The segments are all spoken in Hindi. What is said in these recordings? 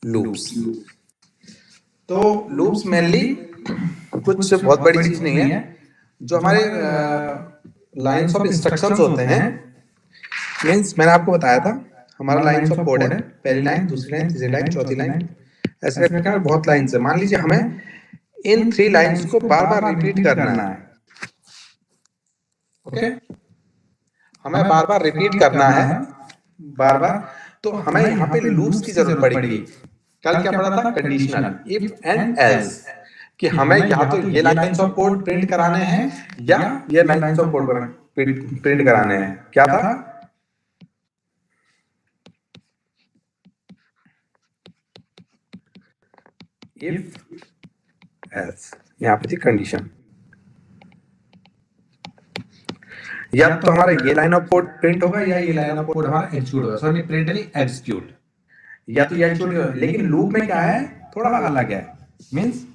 लूप्स। तो लूप्स मेनली कुछ बहुत बड़ी चीज नहीं है। जो हमारे लाइंस ऑफ इंस्ट्रक्शंस होते हैं, मीन्स मैंने आपको बताया था हमारा लाइंस ऑफ कोड है, पहली लाइन, दूसरी लाइन, तीसरी लाइन, चौथी लाइन, ऐसे करके बहुत लाइंस है। मान लीजिए हमें इन 3 लाइंस को बार बार रिपीट करना है। ओके, हमें बार बार रिपीट करना है, बार बार। तो हमें यहाँ पे लूप्स की जरूरत पड़ेगी। कल क्या पढ़ा था? कंडीशनल, इफ एंड एल्स, कि हमें या तो ये लाइंस ऑफ कोड प्रिंट कराने हैं या ये लाइंस ऑफ कोड प्रिंट कराने हैं। क्या था? इफ एल्स, यहाँ पे थी कंडीशन। या तो हमारा ये लाइन ऑफ कोड प्रिंट होगा या ये लाइन ऑफ कोड हमारा एग्जीक्यूट होगा। सॉरी, प्रिंट नहीं, एग्जीक्यूट। या तो ये एग्जीक्यूट होगा, लेकिन लूप में क्या है, थोड़ा अलग है। मींस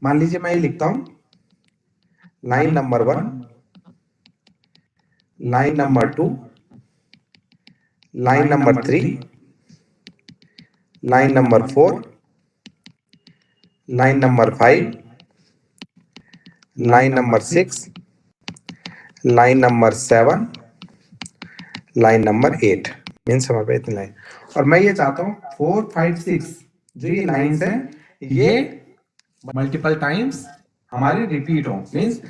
मान लीजिए मैं ये लिखता हूं, line number 1, line number 2, line number 3, line number 4, line number 5, line number 6, line number 7, line number 8। Means हमारे इतनी लाइन, और मैं ये चाहता हूँ 4, 5, 6 जो ये लाइन्स हैं ये मल्टीपल टाइम्स हमारी रिपीट हो। मीन्स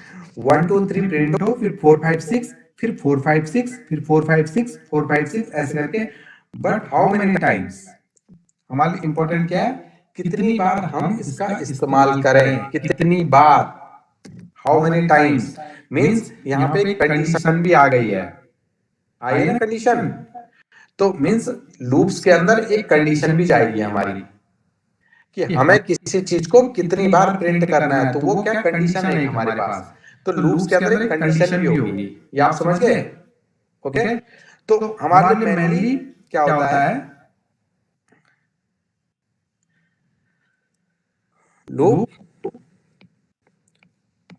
1, 2, 3 प्रिंट हो, फिर 4, 5, 6, फिर 4, 5, 6, फिर 4, 5, 6, 4, 5, 6, ऐसे करके। But how many times? हमारे लिए इंपॉर्टेंट क्या है? कितनी बार हम इसका इस्तेमाल करें, कितनी बार, हाउ मेनी टाइम्स। मीन्स यहाँ पे एक कंडीशन भी आ गई है, आई है ना कंडीशन। तो मीन्स लूप्स के अंदर एक कंडीशन भी जाएगी हमारी कि हमें किसी चीज को कितनी बार प्रिंट करना है। तो वो क्या कंडीशन है हमारे पास। तो लूप्स के अंदर एक कंडीशन भी होगी, ये आप समझ गए? ओके, तो हमारे लिए मेनली क्या होता है, लूप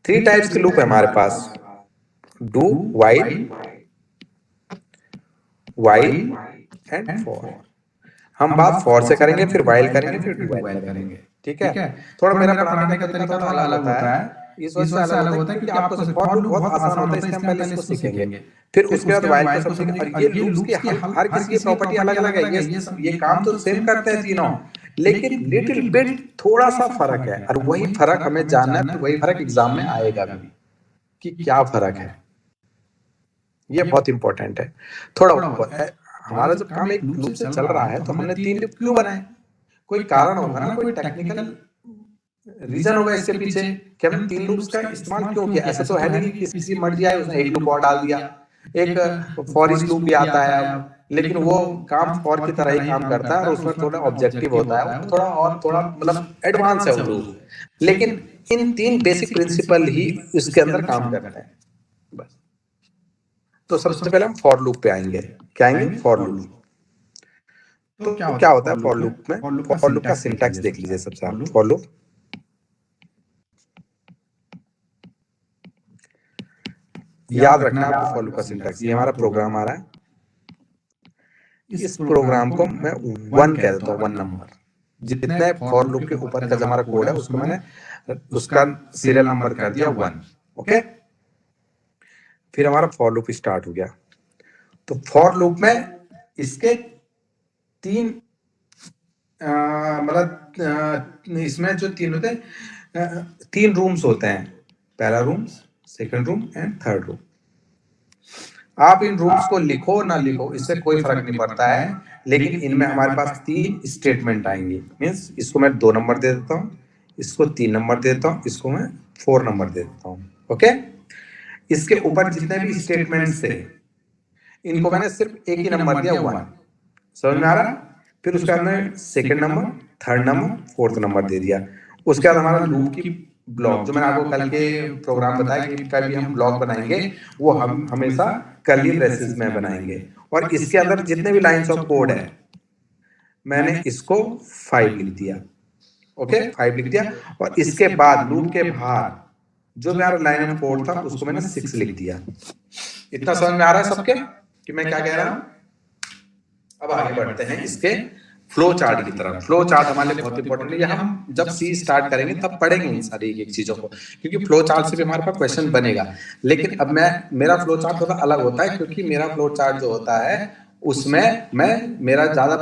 3 टाइप्स के लूप है हमारे पास, do, while, while and for. हम बात फॉर से करेंगे, फिर व्हाइल करेंगे, फिर डू व्हाइल करेंगे। ठीक है, थोड़ा मेरा पढ़ाने का तरीका थोड़ा अलग होता है, इस वजह से अलग होता है क्योंकि आपको फॉर लूप बहुत आसान होता है, इसलिए हम पहले इसको सीखेंगे, फिर उसके बाद व्हाइल को समझेंगे। और ये लूप्स की हर किसी की प्रॉपर्टी अलग अलग है। ये काम तो सेम करते हैं तीनों, लेकिन लिटिल बिट थोड़ा सा फर्क है, और वही फर्क हमें जानना है, वही फर्क एग्जाम में आएगा भी कि क्या फर्क है। ये बहुत इंपॉर्टेंट है। थोड़ा हमारा जब काम एक लूप से चल रहा है तो हमने 3 लूप क्यों बनाए? कोई कारण होगा ना, कोई टेक्निकल रीजन होगा इसके पीछे कि हमने 3 लूप्स का इस्तेमाल क्यों किया। ऐसा तो है नहीं कि किसी मर्जी आए उसने एक लूप और डाल दिया। एक फॉर ईच लूप भी आता है अब, लेकिन वो काम फॉर की तरह ही काम करता है और उसमें थोड़ा ऑब्जेक्टिव होता है, थोड़ा मतलब एडवांस है वो लूप। लेकिन इन 3 बेसिक प्रिंसिपल ही उसके अंदर काम करते हैं बस। तो सबसे पहले हम फॉर लूप पे आएंगे। क्या आएंगे? For loop. तो क्या होता है फॉर लूप में? फॉर लूप का सिंटैक्स देख लीजिए सबसे आप। फॉर लूप, याद रखना आपको फॉर लूप का सिंटैक्स। ये हमारा प्रोग्राम आ रहा है, इस प्रोग्राम को मैं 1 कह देता हूँ, 1 नंबर। जितने फॉर लूप के ऊपर का जो हमारा कोड है उसको मैंने उसका सीरियल नंबर कर दिया 1। ओके, फिर हमारा फॉर लूप स्टार्ट हो गया। तो फॉर लूप में इसके 3 मतलब इसमें जो 3 होते हैं, 3 रूम्स होते हैं। पहला room, second room and third room. आप इन रूम्स को लिखो ना लिखो इससे कोई फर्क नहीं पड़ता है, लेकिन इनमें हमारे पास 3 स्टेटमेंट आएंगे। मीन्स इसको मैं 2 नंबर दे देता हूँ, इसको 3 नंबर दे देता हूँ, इसको मैं 4 नंबर दे देता हूँ। ओके, इसके ऊपर जितने भी स्टेटमेंट्स थे इनको मैंने सिर्फ एक ही नंबर दिया, 1। समझ में आ रहा? फिर उसके बाद में second number, third number, fourth number दे दिया। उसके बाद हमारा लूप की ब्लॉक, जो मैंने आपको कल के प्रोग्राम बताया कि कभी हम ब्लॉक बनाएंगे वो हम हमेशा कर्ली ब्रेसेस में बनाएंगे। और इसके अंदर जितने भी लाइंस ऑफ कोड है मैंने इसको 5 लिख दिया। ओके, 5 लिख दिया। और इसके बाद लूप के बाहर जो मेरा लाइन ऑफ कोड था उसको मैंने 6 लिख दिया। इतना समझ में आ रहा है सबके कि मैं क्या कह रहा हूं? अब आगे बढ़ते हैं इसके फ्लो चार्ट की तरह। फ्लो चार्ट हमारे लिए बहुत इंपॉर्टेंट है, ये हम जब सी स्टार्ट करेंगे तब पढ़ेंगे इन सारी एक चीजों को, क्योंकि फ्लो चार्ट से भी हमारे पास क्वेश्चन बनेगा। लेकिन अब मेरा फ्लो चार्ट थोड़ा अलग होता है, क्योंकि मेरा फ्लो चार्ट जो होता है उसमें मेरा ज्यादा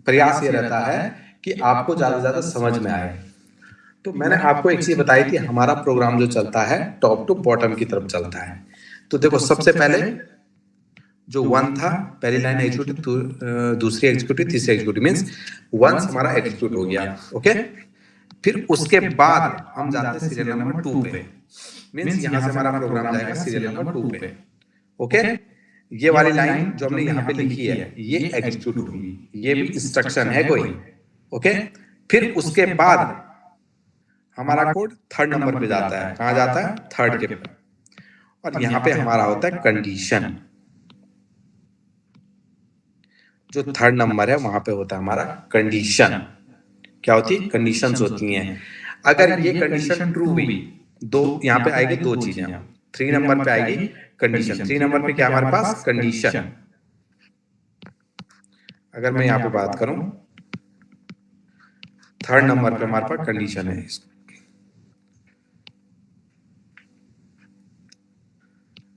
प्रयास ये रहता है कि आपको ज्यादा से ज्यादा समझ में आए। तो मैंने आपको एक चीज बताई थी, हमारा प्रोग्राम जो चलता है टॉप टू बॉटम की तरफ चलता है। तो देखो सबसे पहले जो 1 था, पहली लाइन एग्जीक्यूटिव, दूसरी एग्जीक्यूटिव, तीसरी एग्जीक्यूटिव, मींस 1 हमारा एग्जीक्यूट हो गया। ओके, फिर उसके बाद हम जाते हैं सीरियल नंबर 2 पे, मींस यहां से हमारा प्रोग्राम जाएगा सीरियल नंबर 2 पे। ओके, ये वाली लाइन जो हमने यहाँ पे लिखी है ये एग्जीक्यूट होगी, ये भी इंस्ट्रक्शन है कोई। ओके, फिर उसके बाद हमारा कोड थर्ड नंबर पे जाता है। कहां जाता है? थर्ड के, और यहां पे हमारा होता है कंडीशन। जो थर्ड नंबर है वहां पे होता है हमारा कंडीशन। क्या होती है? कंडीशंस होती हैं। अगर ये कंडीशन ट्रू हुई, दो यहाँ पे आएगी दो चीजें। 3 नंबर पे आएगी कंडीशन, 3 नंबर पे क्या हमारे पास? कंडीशन। अगर मैं यहाँ पे बात करूं, थर्ड नंबर पे हमारे पास कंडीशन है।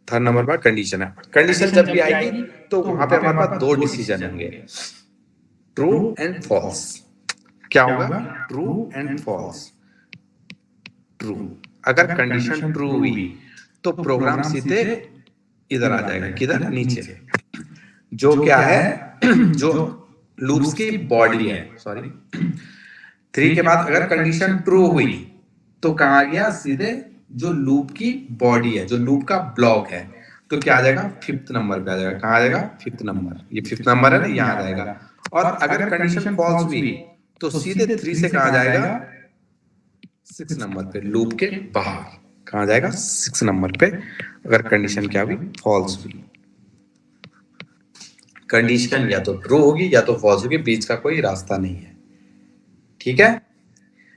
थर्ड नंबर पर कंडीशन है। कंडीशन जब भी आएगी तो वहां पे हमारे पास दो डिसीजन होंगे, ट्रू एंड फॉल्स। क्या होगा? True and false. ट्रू, अगर कंडीशन ट्रू हुई तो प्रोग्राम सीधे इधर आ जाएगा, किधर? नीचे। जो क्या है, जो लूप्स की बॉडी है, सॉरी 3 के बाद अगर कंडीशन ट्रू हुई तो कहां आ गया? सीधे जो लूप की बॉडी है, जो लूप का ब्लॉक है, तो क्या आ जाएगा? 5th नंबर पे आ जाएगा। कहां आ जाएगा? 5th number. ये 5th नंबर है ना, यहाँ आ जाएगा। और अगर कंडीशन फॉल्स हुई तो सीधे 3 से कहां जाएगा? 6 नंबर पे, लूप के बाहर। कहां जाएगा? 6 नंबर पे, अगर कंडीशन क्या हुई? फॉल्स हुई। कंडीशन या तो ट्रू होगी या तो फॉल्स होगी, बीच का कोई रास्ता नहीं है। ठीक है,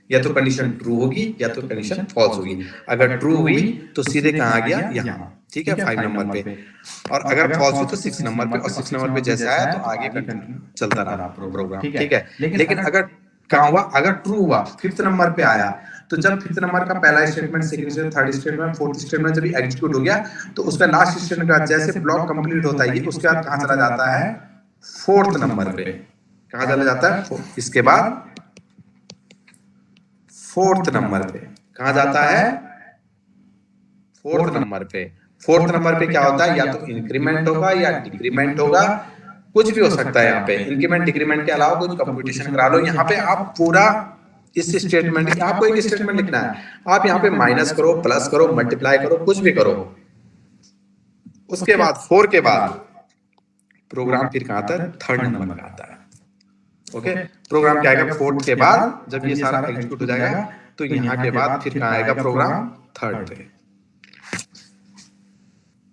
या तो कंडीशन ट्रू होगी या तो कंडीशन फॉल्स होगी। अगर ट्रू हुई तो सीधे कहां आ गया? यहाँ। ठीक है, 5 नंबर पे। और अगर फॉल्स हुई तो 6 नंबर पे, और 6 नंबर पे जैसे आया तो आगे कंटिन्यू चलता रहा प्रोग्राम। ठीक है, लेकिन अगर कहां हुआ? अगर ट्रू हुआ, 5th नंबर पे आया, तो जब 5th नंबर का पहला statement, second statement, third statement, fourth statement जब एग्जीक्यूट हो गया तो उसका लास्ट स्टेटमेंट का जैसे ब्लॉक कंप्लीट होता है, उसके बाद कहां चला जाता है? 4th नंबर पे। कहां चला जाता है? इसके बाद 4th नंबर पे। कहां जाता है? 4th नंबर पे। 4th नंबर पे क्या होता है? या तो इंक्रीमेंट होगा या डिक्रीमेंट होगा, कुछ भी हो सकता है। यहाँ पे इंक्रीमेंट डिक्रीमेंट के अलावा कुछ कंप्यूटेशन करा लो। यहाँ पे आप पूरा इस स्टेटमेंट, आपको एक स्टेटमेंट लिखना है, आप यहाँ पे माइनस करो, प्लस करो, मल्टीप्लाई करो, कुछ भी करो। उसके बाद 4 के बाद प्रोग्राम फिर कहां आता है? थर्ड नंबर पे आता है। ओके, प्रोग्राम क्या आएगा? 4th के बाद जब ये सारा एग्जीक्यूट हो जाएगा तो यहाँ के बाद फिर कहां आएगा? प्रोग्राम थर्ड पे।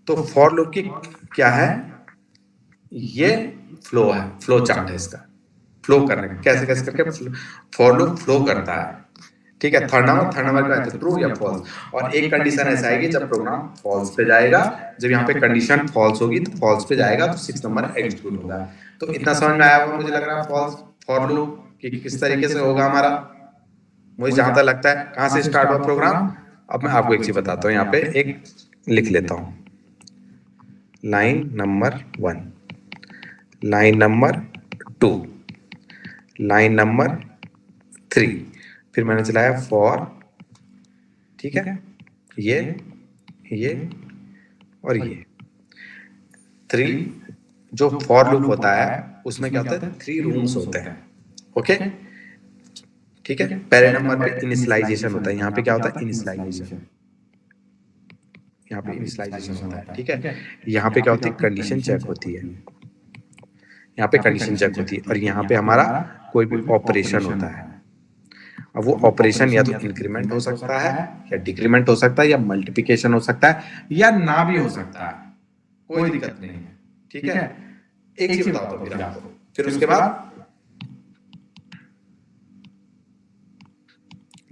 तो फॉर लूप की क्या है? ये फ्लो है, फ्लो चार्ट है इसका। फ्लो करने का कैसे कैसे करके फॉर लूप फ्लो करता है। ठीक है, थर्ड नंबर का है ट्रू या फॉल्स। और एक कंडीशन ऐसा आएगी जब प्रोग्राम फॉल्स पे जाएगा, जब यहाँ पे कंडीशन फॉल्स होगी तो फॉल्स पे जाएगा तो 6 नंबर एग्जीक्यूट होगा। तो इतना समझ में आया होगा मुझे लग रहा है फॉल्स फॉर लूप कि किस तरीके से होगा हमारा। मुझे जहां तक लगता है कहां से स्टार्ट हुआ प्रोग्राम। अब मैं आपको एक चीज बताता हूँ, यहाँ पे एक लिख लेता हूँ, line number 1, line number 2, line number 3, फिर मैंने चलाया फॉर। ठीक है, ये और ये 3। जो फॉर लूप होता है उसमें क्या होता है? 3 रूम्स होते हैं। ओके, ठीक है, पहले नंबर पे इनिशियलाइजेशन होता है। यहाँ पे क्या होता है? इनिशियलाइजेशन। यहाँ पे इनिशियलाइजेशन होता है। ठीक है, यहाँ पे क्या होती है? कंडीशन चेक होती है। यहाँ पे कंडीशन चेक होती है, और यहाँ पे हमारा कोई भी ऑपरेशन होता है। अब वो ऑपरेशन या तो इंक्रीमेंट हो सकता है या डिक्रीमेंट हो सकता है या मल्टीप्लिकेशन हो सकता है या ना भी हो सकता है, कोई दिक्कत नहीं है। ठीक है, एक चीज बताओ तो फिर आपको, फिर उसके बाद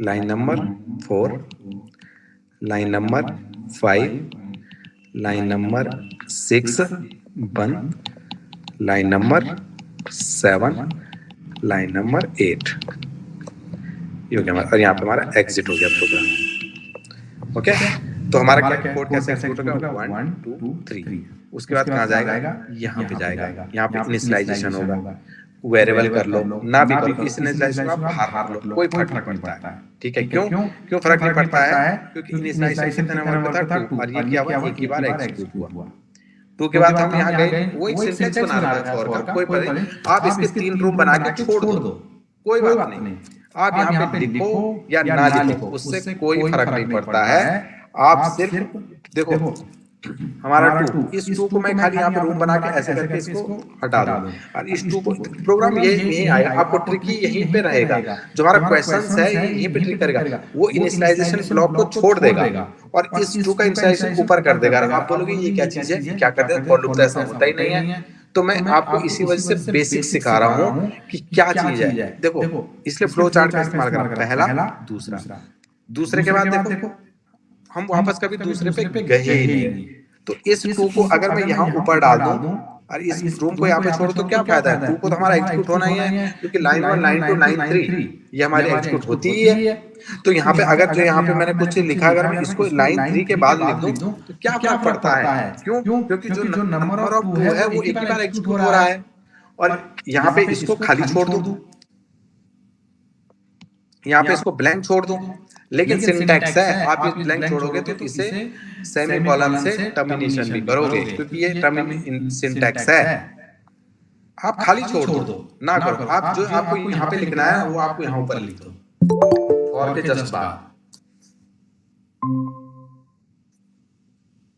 line number 4, line number 5, line number 6 बंद, लाइन नंबर 7, लाइन नंबर 8 ये हो गया हमारा, और यहाँ पे हमारा एग्जिट हो गया प्रोग्राम। ओके, तो हमारा क्या कोड कैसे एग्जीक्यूट होगा, 1 2 3, उसके बाद कहाँ जाएगा, यहाँ पे जाएगा, यहाँ पे इनिशियलाइजेशन होगा, वेरिएबल कर लो ना भी करो, इस इनिशियलाइजेशन आप बाहर रख लो, कोई फर्क नहीं पड़ता है। ठीक है, क्यों क्यों फर्क नहीं पड़ता है, क्योंकि इनिशियलाइजेशन कितने नंबर पे था 2, और ये क्या हुआ, एक ही बार एग्जीक्यूट हुआ। 2 के बाद हम यहाँ गए, वो एक सिंटेक्स बना रहा है फॉर का, कोई पर आप इसके 3 रूम बना के छोड़ दो, कोई बात नहीं, आप यहाँ पे लिखो या ना लिखो, उससे कोई फर्क नहीं पड़ता है। आप सिर्फ देखो हमारा 2, इस 2 को मैं खाली यहाँ पे रूम बना के ऐसे करके इसको हटा दूं, और इस 2 को प्रोग्राम यही आएगा, आपको ट्रिकी यहीं पे रहेगा, जो हमारा क्वेश्चंस है यहीं पे ट्रिक करेगा, वो इनिशियलाइजेशन ब्लॉक को छोड़ देगा और इस 2 का इनिशियलाइजेशन ऊपर कर देगा। आप बोलोगे ये क्या चीज है, क्या करते हैं, फॉर लूप तो ऐसा होता ही नहीं है। तो मैं आपको इसी वजह से बेसिक सिखा रहा हूँ कि क्या चीज है। देखो इसलिए फ्लो चार्ट का इस्तेमाल करना, पहला दूसरा, दूसरे के बाद देखो हम वापस कभी दूसरे पे गए ही नहीं। तो इस 2 को अगर मैं यहाँ ऊपर डाल दूं और इस रूम को यहाँ पे छोड़ो तो क्या फायदा है, 2 को तो हमारा एग्जीक्यूट होना ही है, क्योंकि लाइन 1 लाइन 2 लाइन 3 ये हमारी एग्जीक्यूट होती ही है। तो यहाँ पे अगर जो यहाँ पे मैंने कुछ लिखा, अगर मैं इसको लाइन 3 के बाद लिख दूं तो क्या फर्क पड़ता है, क्यों, क्योंकि जो नंबर ऑफ 2 है वो एक ही बार एग्जीक्यूट हो रहा है, और यहाँ पे इसको खाली छोड़ दूं, यहाँ पे इसको ब्लैंक छोड़ दूं, लेकिन सिंटैक्स है, आप ये ब्लैंक छोड़ोगे तो इसे सेमीकोलन से टर्मिनेशन भी करोगे, क्योंकि ये सिंटैक्स है। आप खाली छोड़ दो ना करो, आप जो आपको यहाँ पे लिखना है वो आपको यहाँ ऊपर लिख दो और के जस्ट बाद।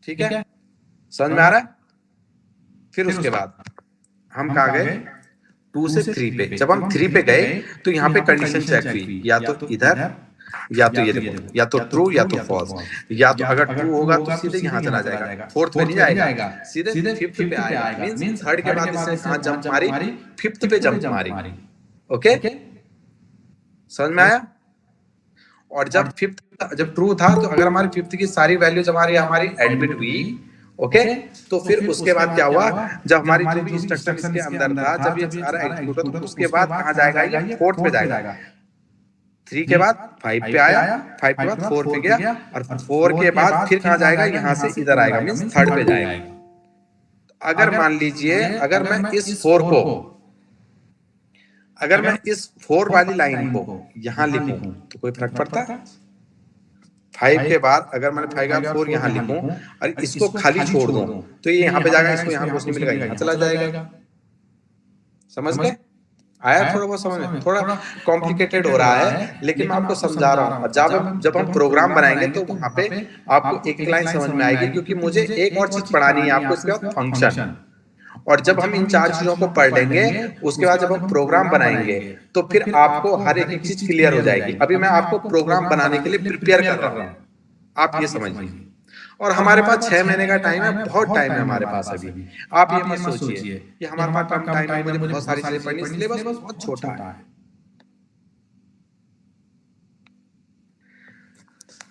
ठीक है, समझ में आ रहा है। फिर उसके बाद हम कहाँ गए, 2 से 3 पे। जब हम 3 पे गए तो यहाँ पे कंडीशन चेक हुई, या तो इधर या तो ये देखो, या तो ट्रू या तो फॉल्स, या तो अगर ट्रू होगा तो सीधे यहाँ चला जाएगा, 4th पे नहीं जाएगा, सीधे 5th पे आएगा, मींस 3rd के बाद इसने कहाँ जंप मारी, 5th पे जंप मारी। ओके, समझ में आया। और जब 5th जब ट्रू था तो अगर हमारी 5th की सारी वैल्यूज हमारी एडमिट हुई, ओके, तो फिर उसके बाद क्या हुआ, जब हमारी जो भी इंस्ट्रक्शन इसके अंदर था, जब ये सारा एग्जीक्यूट हो तो उसके बाद कहाँ जाएगा, ये 4th पे जाएगा, 3 के बाद 5 पे आया, 5 के बाद 4 पे गया, और 4 के बाद फिर कहाँ जाएगा, यहाँ से इधर आएगा, मींस 3rd पे जाएगा। अगर मान लीजिए अगर मैं इस 4 को, अगर मैं इस 4 वाली लाइन को यहाँ लिखूं तो कोई फर्क पड़ता है। 5 के बाद अगर मैंने 5 का 4 यहाँ लिखूं और इसको खाली छोड़ दूं तो ये यहाँ पे जाएगा, इसको यहाँ कुछ नहीं मिलेगा, यहाँ चला जाएगा। समझ गए, आया थोड़ा बहुत समझ में, थोड़ा कॉम्प्लिकेटेड हो रहा है, लेकिन मैं आपको समझा रहा हूँ। जब हम प्रोग्राम बनाएंगे तो वहां पे आपको एक लाइन समझ में आएगी, क्योंकि मुझे एक और चीज पढ़ानी है आपको, इसके बाद फंक्शन। और जब हम इन 4 चीजों को पढ़ लेंगे उसके बाद जब हम प्रोग्राम बनाएंगे तो फिर आपको हर एक चीज क्लियर हो जाएगी। अभी मैं आपको प्रोग्राम बनाने के लिए प्रिपेयर कर रहा हूँ, आप ये समझिए। और हमारे पास 6 महीने का टाइम है, बहुत टाइम है हमारे पास अभी। आप ये मत सोचिए कि हमारे पास कम टाइम है, मुझे बहुत सारी चीजें पढ़नी, सिलेबस बहुत छोटा है।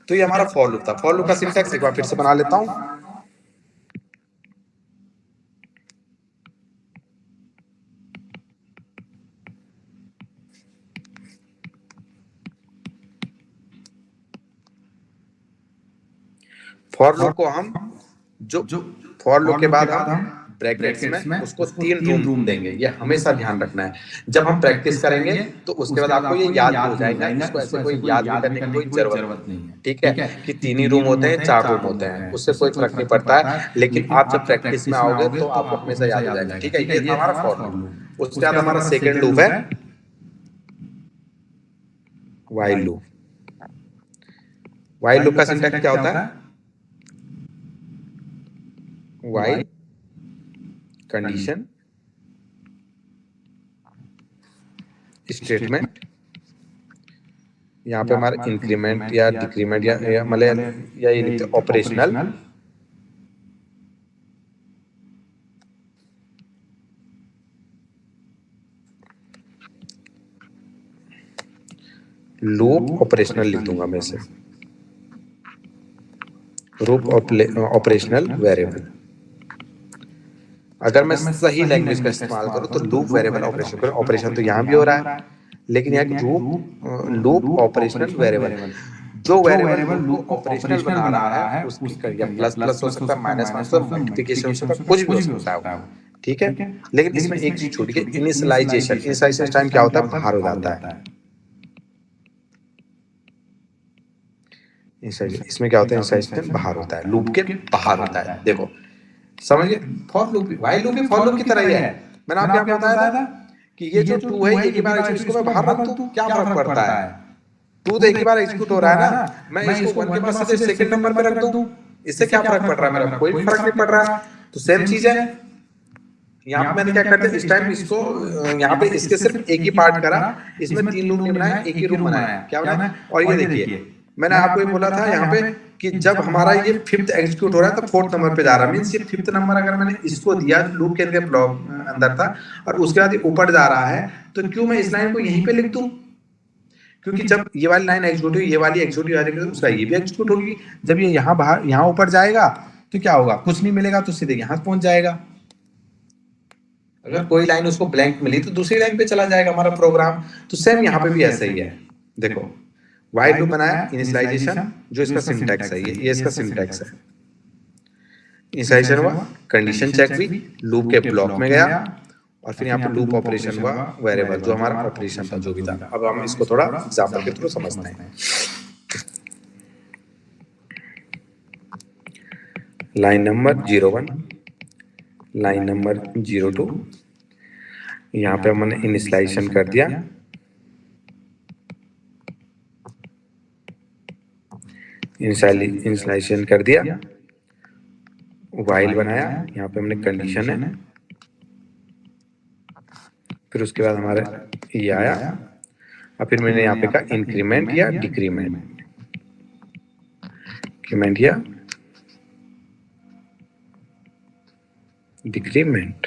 तो ये हमारा फॉर लूप था। फॉर लूप का सिंटैक्स एक बार फिर से बना लेता हूं। फॉर लूप को हम जो फॉर लूप के बाद हम ब्रैकेट्स में उसको 3 रूम देंगे, ये हमेशा ध्यान रखना है। जब हम प्रैक्टिस करेंगे तो उसके बाद आपको ये याद हो जाएगा, इसको ऐसे कोई याद करने की कोई जरूरत नहीं है। ठीक है, कि 3 ही रूम होते हैं, 4 रूम होते हैं, उससे कोई फर्क नहीं पड़ता है। लेकिन आप जब प्रैक्टिस में आओगे तो आपको हमेशा याद हो जाएगा। ठीक है, ये हमारा फॉर लूप। उसके बाद हमारा सेकंड लूप है व्हाइल लूप। व्हाइल लूप का सिंटैक्स क्या होता है, while कंडीशन स्टेटमेंट, यहाँ पे हमारा इंक्रीमेंट या डिक्रीमेंट या मतलब या ये लिखते ऑपरेशनल लूप, ऑपरेशनल लिख दूंगा मैं इसे, लूप ऑपरेशनल वेरिएबल। अगर मैं सही लैंग्वेज का इस्तेमाल करूँ तो लूप वेरिएबल ऑपरेशन करूँ, ऑपरेशन तो यहाँ भी हो रहा है, लेकिन यहाँ लूप ऑपरेशनल वेरिएबल, जो वेरिएबल लूप को ऑपरेशनल बना रहा है उसकी या प्लस प्लस हो सकता है, माइनस माइनस हो सकता है, मल्टीप्लिकेशन हो सकता है, कुछ भी हो सकता है वो, ठीक है। लेकिन इसमें एक चीज छूट गई, इनिशियलाइजेशन। इनिशियलाइजेशन टाइम क्या होता है, बाहर हो जाता है। इसमें क्या होता है, इनिशियलाइजेशन बाहर होता है, लूप के बाहर होता है। देखो समझिए, फॉर लूप भी, व्हाइल लूप भी फॉर लूप की तरह ही है। मैंने आपको यहाँ पे बताया था कि ये जो टू है, एक ही बार इसको मैं बाहर रख दूं क्या फर्क पड़ता है, टू तो एक ही बार एग्जीक्यूट हो रहा है ना, मैं इसको 1 के बाद सीधे सेकंड नंबर पे रख दूं, इससे क्या फर्क पड़ रहा है, मेरा कोई फर्क नहीं पड़ रहा। तो सेम चीज है यहाँ पे, मैंने क्या कर दिया इस टाइम, इसको यहाँ पे इसके सिर्फ एक ही पार्ट करा, इसमें 3 लूप नहीं बनाया, एक ही रूम बनाया। क्या बनाया, और ये देखिए मैंने आपको ये बोला था यहाँ पे कि जब हमारा ये 5th एग्जीक्यूट हो रहा है तो 4th नंबर पे जा रहा है, मींस ये 5th नंबर अगर मैंने इसको दिया लूप के अंदर ब्लॉक अंदर था और उसके बाद ये ऊपर जा रहा है, तो क्यों मैं इस लाइन को यहीं पे लिख दूं, क्योंकि जब ये वाली लाइन एग्जीक्यूट हुई, ये वाली एग्जीक्यूट हो जाएगी, उसका ये भी एग्जीक्यूट होगी। जब ये यहाँ बाहर यहाँ ऊपर जाएगा तो क्या होगा, कुछ नहीं मिलेगा, तो सीधे यहाँ पहुंच जाएगा। अगर कोई लाइन उसको ब्लैंक मिली तो दूसरी लाइन पे चला जाएगा हमारा प्रोग्राम। तो सेम यहाँ पे भी ऐसा ही है। देखो व्हाइल लूप बनाया, इनिशियलाइजेशन जो इसका सिंटैक्स है, ये इसका सिंटैक्स है। इनिशियलाइजेशन हुआ, कंडीशन चेक हुई, लूप के ब्लॉक में गया और फिर यहाँ पे लूप ऑपरेशन हुआ, वेरिएबल जो हमारा ऑपरेशन था जो भी था। अब हम इसको थोड़ा एग्जांपल के थ्रू समझते हैं। लाइन नंबर 01, लाइन नंबर 02, यहाँ पे हमने इनिशियलाइजेशन कर दिया, इनिशियलाइजेशन कर दिया, व्हाइल बनाया, यहाँ पे हमने कंडीशन है, फिर उसके बाद हमारा ये आया, और फिर मैंने यहाँ पे कहा इंक्रीमेंट या डिक्रीमेंट, इंक्रीमेंट या डिक्रीमेंट,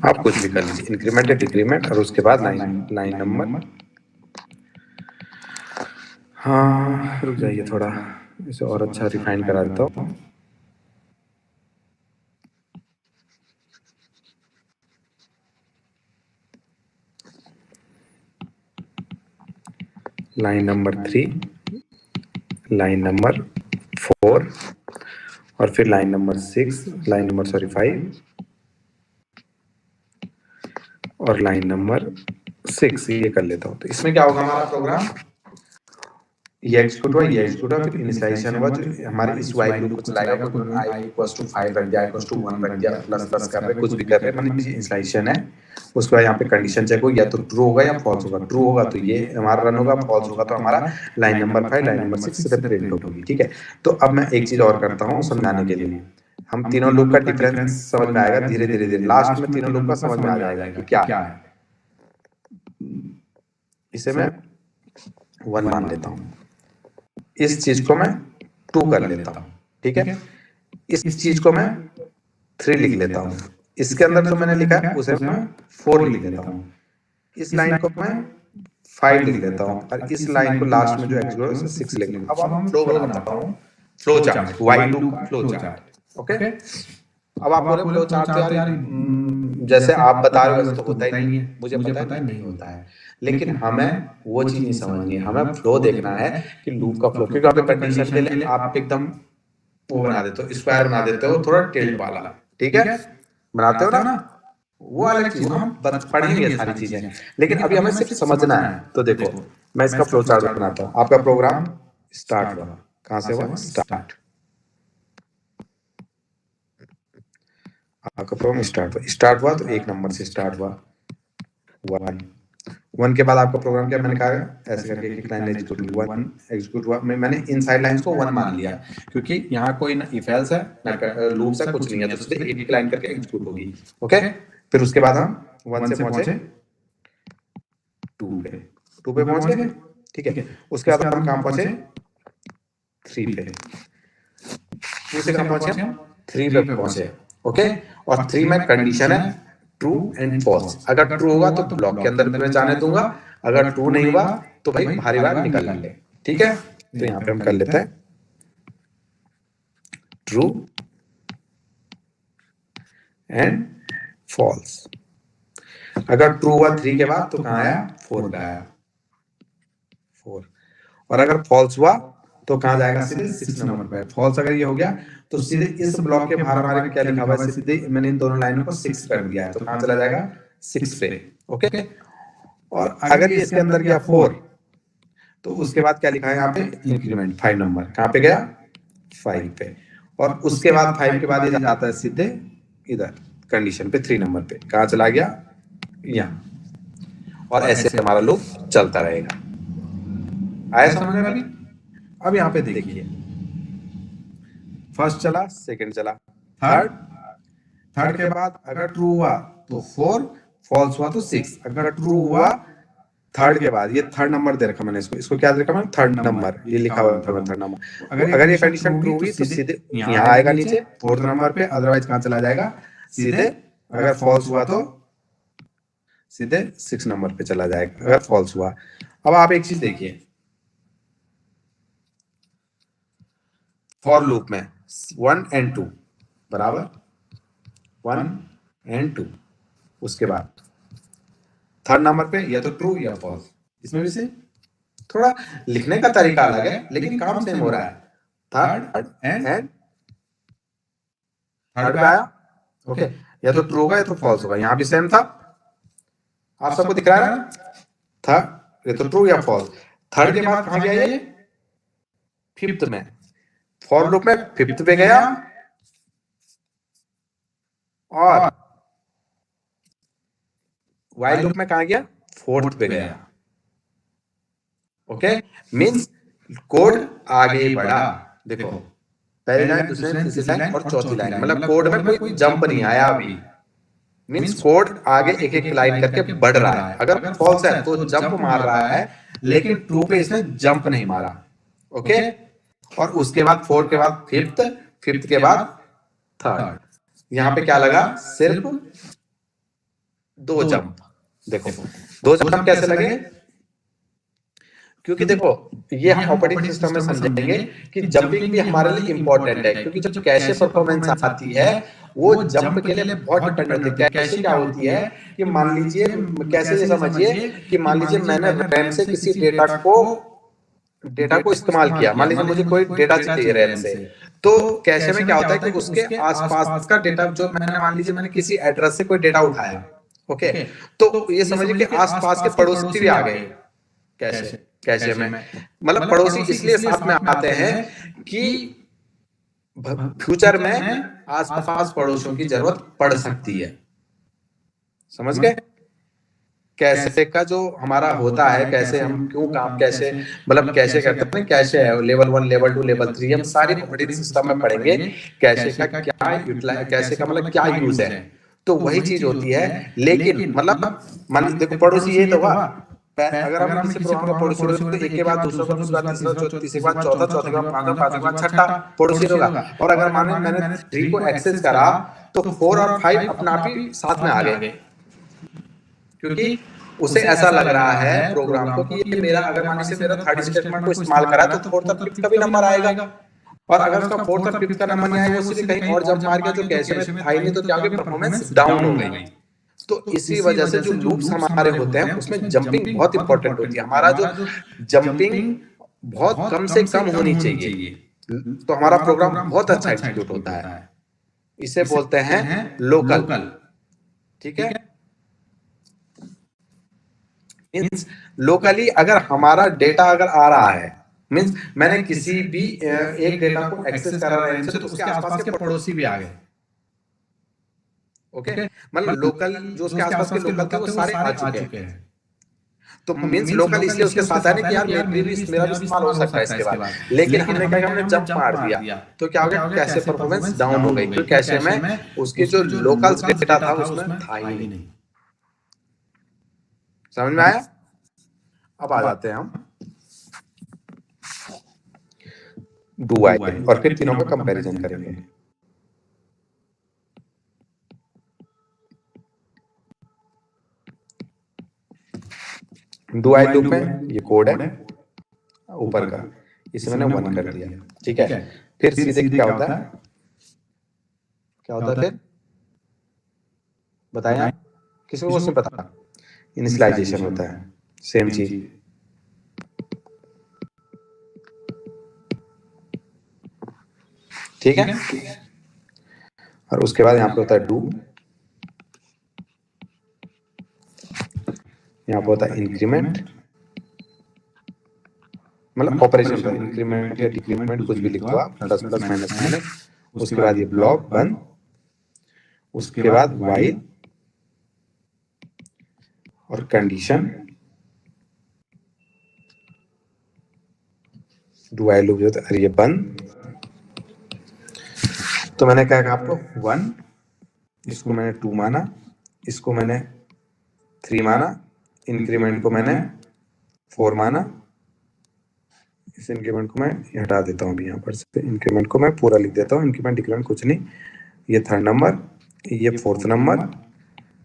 आप कुछ भी कर लीजिए, इंक्रीमेंट या डिक्रीमेंट, और उसके बाद लाइन नंबर, हाँ रुक जाइए थोड़ा इसे और अच्छा रिफाइन करा देता हूँ। लाइन नंबर 3, लाइन नंबर 4 और फिर लाइन नंबर 6, लाइन नंबर 5 और लाइन नंबर 6, ये कर लेता हूँ। तो इसमें क्या होगा हमारा प्रोग्राम, ये एग्जीक्यूट हुआ, ये एग्जीक्यूट हुआ, फिर इनिशियलाइजेशन हुआ जो हमारे इस व्हाइल लूप को चलाएगा, कोई i = 5 रख दिया, i = 1 रख दिया, प्लस प्लस कर रहे कुछ भी कर रहे, मतलब इनिशियलाइजेशन है। उसके बाद यहाँ पे कंडीशन चेक हो, या तो ट्रू होगा या फॉल्स होगा, ट्रू होगा तो ये हमारा रन होगा, फॉल्स होगा तो हमारा लाइन नंबर 5 लाइन नंबर 6 सिर्फ प्रिंट आउट होगी। ठीक है, तो अब मैं एक चीज और करता हूँ समझाने के लिए, हम तीनों लूप का डिफरेंस समझ में आएगा धीरे धीरे धीरे, लास्ट में तीनों लूप का समझ में आ जाएगा कि क्या है। इसे मैं 1 मान लेता हूँ, इस चीज को मैं 2 कर लेता हूँ, ठीक है, इस चीज को मैं 3 लिख लेता हूँ, इसके अंदर जो मैंने लिखा है उसे मैं 4 लिख लेता हूँ, इस लाइन को मैं 5 लिख लेता हूँ, और इस लाइन को लास्ट में जो एग्जीक्यूट है उसे 6 लिख लेता हूँ। अब हम फ्लो बनाता हूँ, फ्लो चार्ट, व्हाइल लूप का फ्लो चार्ट। ओके, अब आप बोले फ्लो चार्ट तो यार जैसे आप बता रहे हो वैसे तो होता ही नहीं है, मुझे पता है नहीं होता है, लेकिन हमें वो चीज नहीं समझनी है, हमें फ्लो देखना है कि लूप का फ्लो, क्योंकि आप कंडीशन के लिए आप एकदम वो बना देते हो, स्क्वायर बना देते हो थोड़ा टिल्ट वाला, ठीक है, बनाते हो ना, वो अलग चीज हम पढ़ेंगे सारी चीजें, लेकिन अभी हमें सिर्फ समझना है। तो देखो मैं इसका फ्लो चार्ट बनाता हूँ, आपका प्रोग्राम स्टार्ट हुआ, कहाँ से हुआ, स्टार्ट, आपका प्रोग्राम स्टार्ट हुआ तो 1 नंबर से स्टार्ट हुआ, 1 के बाद आपका प्रोग्राम क्या, मैंने कहा ऐसे करके एक लाइन एग्जीक्यूट हुआ, 1 एग्जीक्यूट हुआ, मैंने इनसाइड लाइंस को 1 मान लिया, क्योंकि यहाँ कोई ना इफ एल्स है ना लूप्स है, कुछ नहीं है, तो सीधे एक लाइन करके एग्जीक्यूट होगी। ओके, फिर उसके बाद हम 1 से पहुंचे 2 पे, 2 पे पहुंच गए, ठीक है, उसके बाद हम कहाँ पहुंचे 3 पे, 2 से कहाँ पहुंचे हम 3 पे पहुंचे। ओके, और 3 में कंडीशन है ट्रू एंड फॉल्स, अगर ट्रू होगा तो ब्लॉक के अंदर मैं जाने दूंगा, अगर ट्रू नहीं हुआ तो भाई बाहरी बाहर निकल ले। ठीक है, तो यहाँ पे हम कर लेते हैं ट्रू एंड फॉल्स। अगर ट्रू हुआ 3 के बाद तो कहाँ आया, 4 पे आया, 4। और अगर फॉल्स हुआ तो कहाँ जाएगा, सीधे 6 नंबर पे। फॉल्स अगर ये हो गया तो सीधे इस ब्लॉक के बाहर हमारे क्या लिखा हुआ है, सीधे मैंने इन दोनों लाइनों को 6 कर दिया है, तो कहाँ चला जाएगा, 6 पे। ओके, और अगर ये इसके अंदर गया 4 तो उसके बाद क्या लिखा है यहाँ पे, इंक्रीमेंट 5 नंबर, कहाँ पे गया, 5 पे। और उसके बाद 5 के बाद ये जाता है सीधे इधर कंडीशन पे 3 नंबर पे, कहाँ चला गया, यहाँ। और ऐसे हमारा लूप चलता रहेगा। आया समझ में अभी? अब यहाँ पे देखिए, फर्स्ट चला, सेकंड चला, थर्ड के बाद अगर ट्रू हुआ तो 4, फॉल्स हुआ तो 6। अगर ट्रू हुआ थर्ड के बाद, ये थर्ड नंबर दे रखा मैंने, इसको क्या दे रखा मैंने, थर्ड नंबर, ये लिखा हुआ है थर्ड नंबर। अगर ये कंडीशन ट्रू हुई तो सीधे यहाँ आएगा नीचे 4th नंबर पे, अदरवाइज कहाँ चला जाएगा, सीधे अगर फॉल्स हुआ तो सीधे 6 नंबर पे चला जाएगा, अगर फॉल्स हुआ। अब आप एक चीज देखिए, फॉर लूप में 1 and 2 बराबर 1 and 2, उसके बाद थर्ड नंबर पे या तो ट्रू या फॉल्स। इसमें भी से थोड़ा लिखने का तरीका अलग है लेकिन काम सेम हो रहा है। थर्ड एंड थर्ड पे आया, ओके, या तो ट्रू होगा या तो फॉल्स होगा। यहाँ भी सेम था, आप सबको दिख रहा है ना, थर्ड या तो ट्रू या फॉल्स। थर्ड के बाद कहाँ गया ये, फिफ्थ में, फॉर लूप में फिफ्थ पे गया, और वाइल लूप में कहा गया, फोर्थ पे गया। ओके, मींस कोड आगे बढ़ा। देखो पहली लाइन, दूसरी लाइन, तीसरी लाइन और चौथी लाइन, मतलब कोड में कोई जंप नहीं आया अभी। मींस कोड आगे एक एक लाइन करके बढ़ रहा है। अगर फॉल्स है तो जंप मार रहा है, लेकिन ट्रू पे इसने जंप नहीं मारा। ओके, और उसके बाद 4 के बाद फिफ्थ, फिफ्थ के बाद थर्ड। यहाँ पे क्या लगा, सिर्फ 2 जंप। देखो 2 जंप कैसे लगे, क्योंकि देखो ये हम ऑपरेटिंग सिस्टम में समझेंगे कि जंपिंग भी हमारे लिए इंपॉर्टेंट है, क्योंकि जब कैशे परफॉर्मेंस आती है वो जंप के लिए बहुत डिपेंडेंट होती है। कैशे क्या होती है कि मान लीजिए, कैसे ये समझिए कि मान लीजिए मैंने रैम से किसी डेटा को इस्तेमाल किया, मान लीजिए मुझे कोई डेटा चाहिए रैम से, तो कैशे में क्या होता है कि उसके आसपास का डेटा, जो मैंने मान लीजिए मैंने किसी एड्रेस से कोई डेटा उठाया, ओके, तो ये समझिए कि आसपास के पड़ोसी भी आ गए कैशे में। मतलब पड़ोसी इसलिए साथ में आते हैं कि फ्यूचर में आसपास पड़ोसियों की जरूरत पड़ सकती है। समझ गए? कैशे का जो हमारा होता है, कैसे हम क्यों काम, कैसे मतलब कैसे करते हैं, कैसे है लेवल 1, लेवल 2, लेवल 3, हम सारे ऑपरेटिंग सिस्टम में पढ़ेंगे कैशे का क्या यूटिलाइज, कैशे का मतलब क्या यूज है। तो वही चीज होती है, लेकिन मतलब मान देखो पड़ोसी ये तो हुआ, अगर हम किसी प्रोग्राम का पड़ोसी होगा तो एक के बाद दूसरा, दूसरा तीसरा, तीसरे के बाद चौथा, चौथे के बाद पांचवा, पांचवे के बाद छठा पड़ोसी होगा। और अगर माने मैंने 3 को एक्सेस करा तो 4 और 5 अपना आप ही साथ में आ गए, क्योंकि उसे ऐसा लग रहा है प्रोग्राम को कि ये मेरा, अगर मान लीजिए मेरा थर्ड स्टेटमेंट को इस्तेमाल करा तो फोर्थ और फिफ्थ का भी नंबर आएगा, और अगर उसका फोर्थ और फिफ्थ का नंबर नहीं आएगा, वो सीधे कहीं और जंप मार गया जो कैशे में था ही नहीं, तो क्या होगी, परफॉर्मेंस डाउन हो गई। तो इसी वजह से जो लूप्स हमारे होते हैं उसमें जंपिंग बहुत इंपॉर्टेंट होती है। हमारा जो जंपिंग बहुत कम से कम होनी चाहिए, तो हमारा प्रोग्राम बहुत अच्छा एग्जीक्यूट होता है। इसे बोलते हैं लोकल। ठीक है, मींस लोकली अगर हमारा डेटा अगर आ रहा है, मींस मैंने किसी भी एक डेटा को एक्सेस करा रहे हैं तो उसके आसपास के पड़ोसी भी आ गए। ओके, मतलब लोकल जो उसके आसपास के लोकल थे वो सारे आ चुके हैं। तो मींस लोकल इसलिए उसके साथ है ना कि यार मेरा भी इस्तेमाल हो सकता है इसके बाद, लेकिन हमने क्या, हमने जंप मार दिया तो क्या हो गया, कैशे परफॉर्मेंस डाउन हो गई, क्योंकि कैशे में उसके जो लोकल डेटा था उसमें था ही नहीं। समझ में आया? अब आ जाते हैं हम डू व्हाइल, और फिर तीनों का कंपैरिजन करेंगे। डू व्हाइल लूप में ये कोड है ऊपर का, इसे मैंने 1 कर दिया। ठीक है, फिर सीधे क्या होता है, फिर बताएं आप, किसी को क्वेश्चन पता? इनिशियलाइजेशन होता है, सेम चीज। ठीक है, और उसके बाद यहाँ पे होता है डू, यहाँ पे होता है इंक्रीमेंट, मतलब ऑपरेशन का इंक्रीमेंट या डिक्रीमेंट कुछ भी लिखो आप, प्लस प्लस माइनस माइनस। उसके बाद ये ब्लॉक बंद, उसके बाद वाइल और कंडीशन, डू वाइल लूप जो होता है, ये बंद। तो मैंने कहा आपको 1, इसको मैंने 2 माना, इसको मैंने 3 माना, इंक्रीमेंट को मैंने 4 माना, इस इंक्रीमेंट को मैं हटा देता हूँ अभी यहाँ पर से, इंक्रीमेंट को मैं पूरा लिख देता हूँ, इंक्रीमेंट डिक्रीमेंट कुछ नहीं। ये 3rd नंबर, ये 4th नंबर,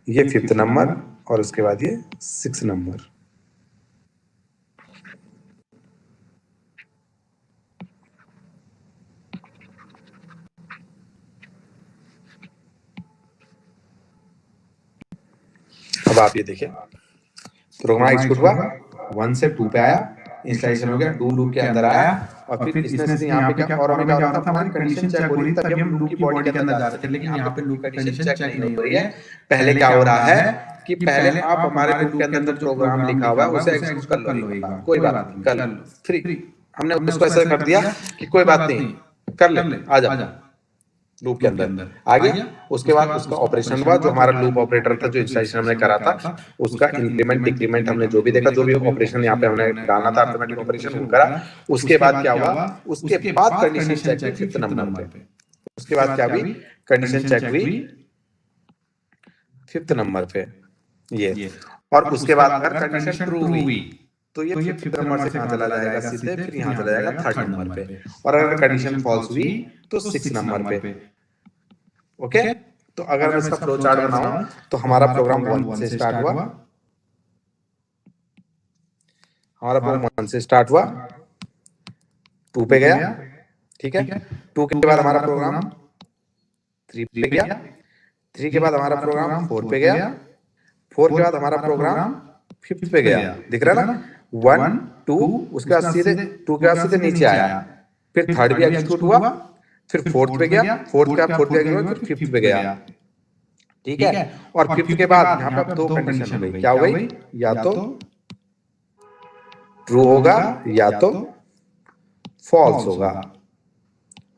ये 5th नंबर, और उसके बाद ये 6th नंबर। अब आप ये देखिए, प्रोग्राम एग्जीक्यूट हुआ, 1 से 2 पे आया, इंस्टॉलेशन हो गया, डू लूप के अंदर आया, और फिर इसमें से यहाँ पे क्या और हमें क्या हो रहा था, हमारी कंडीशन चेक हो रही थी, तभी हम लूप की बॉडी के अंदर जा रहे थे। लेकिन यहाँ पे लूप कंडीशन चेक नहीं हो रही है। पहले क्या हो रहा है कि पहले आप हमारे लूप के अंदर जो प्रोग्राम लिखा हुआ है उसे एग्जीक्यूट कर लो, कोई बात नहीं, कर लो, फ्री। हमने उसको ऐसा कर दिया कि कोई बात नहीं, कर ले, आ जा लूप के अंदर आ गया। उसके बाद उसका ऑपरेशन हुआ, जो हमारा लूप ऑपरेटर था, जो इंस्टॉलेशन हमने करा था, उसका इंक्रीमेंट डिक्रीमेंट हमने जो भी देखा, जो भी ऑपरेशन यहाँ पे हमने डालना था, ऑटोमेटिक ऑपरेशन वो करा। उसके बाद क्या हुआ, उसके बाद कंडीशन चेक हुई 5th नंबर पे। उसके बाद क्या हुई, कंडीशन चेक हुई 5th नंबर पे ये, और उसके बाद अगर कंडीशन ट्रू हुई तो ये 5th नंबर से कहाँ चला जाएगा सीधे, फिर यहाँ चला जाएगा 3rd नंबर पे, और अगर कंडीशन फॉल्स हुई तो 6th नंबर पे। ओके, तो अगर मैं इसका फ्लो चार्ट बनाऊं तो हमारा प्रोग्राम 1 से स्टार्ट हुआ, हमारा प्रोग्राम 1 से स्टार्ट हुआ, 2 पे गया, ठीक है, 2 के बाद हमारा प्रोग्राम 3 पे गया, 3 के बाद हमारा प्रोग्राम 4 पे गया, 4 के बाद हमारा प्रोग्राम 5th पे गया, दिख रहा है ना, 1 2, उसके बाद सीधे 2 के बाद सीधे नीचे आया, फिर 3rd भी एग्जीक्यूट हुआ, फिर 4th पे गया, 4th का 4th पे एग्जीक्यूट हुआ, फिर 5th पे गया, ठीक है। और 5th के बाद यहाँ पे 2 कंडीशन हो गई, क्या हो गई, या तो ट्रू होगा या तो फॉल्स होगा।